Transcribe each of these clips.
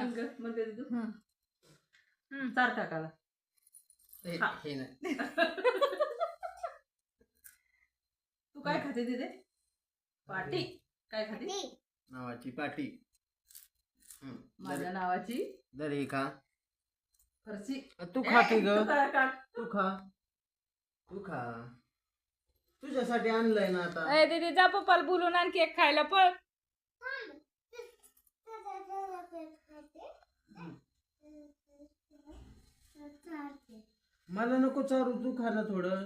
म्हणते तू चार काकाला हे नाही. तू काय खाते तिथे? पाटी काय खाते? नावाची पाटी. माझ्या नावाची दर खा. फरशी. तू खा की ग. तू खा. तू खा. तुझ्यासाठी आणलंय ना आता. दीदी जा पप्पाला बोलून आण केक खायला पळ. मला नको चारू, तू खा ना थोडं.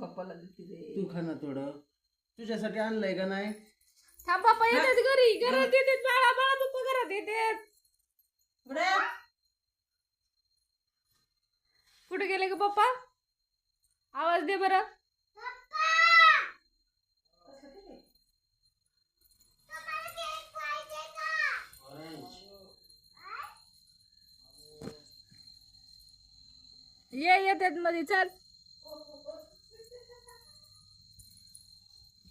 पप्पाला देते. तू खा ना थोडं. तुझ्यासाठी आणलंय का नाही? थांब पप्पा येतात घरी. घरात येतात बाळा बाळा पप्पा घरात येतात. कुठे गेले ग पप्पा? आवाज दे बरं. येतात मध्ये. चल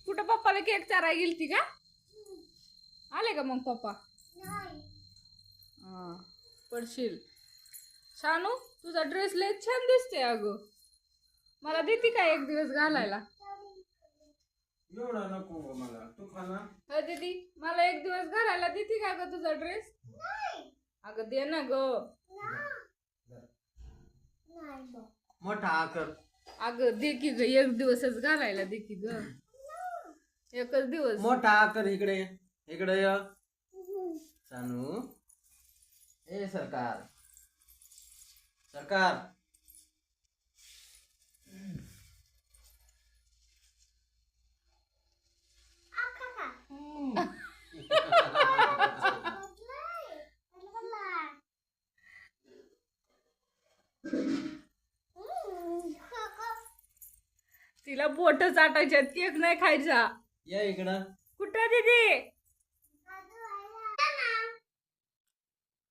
कुठं पप्पाला केक चारायला गेलती का? आले का मग पप्पा? पडशील. शानू तुझा ड्रेस लय छान दिसते अगं. मला देते का एक दिवस घालायला? एवढा नको मला. तू खा ना. हो दीदी मला एक दिवस घालायला देते का ग तुझा ड्रेस? अगं दे ना ग. मोठा आकर. अगं दे की ग, एक दिवसच घालायला दे की ग. एकच दिवस. मोठा आकर. इकडे इकडे ये सानू. ए सरकार सरकार. तिला बोट चाटायच्यात, केक नाही खायचा. या इकडं. कुठं दीदी?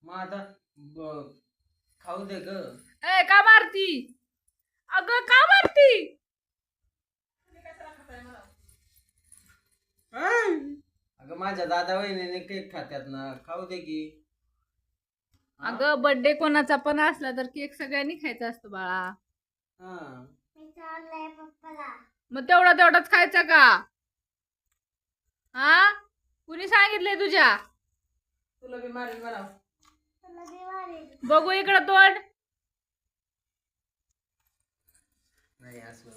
मग आता खाऊ दे ग. ए का मारती? अगं का मारती? अगं माझ्या दादा वहिनीने केक खात्यात ना, खाऊ दे की. अगं बर्थडे कोणाचा पण असला तर केक सगळ्यांनी खायचा असतो बाळा. हा. मग तेवढाच खायचा का? हा कुणी सांगितलंय तुझ्या? तुला बी मारेल बनाव. बघू इकडं तोंड. नाही असं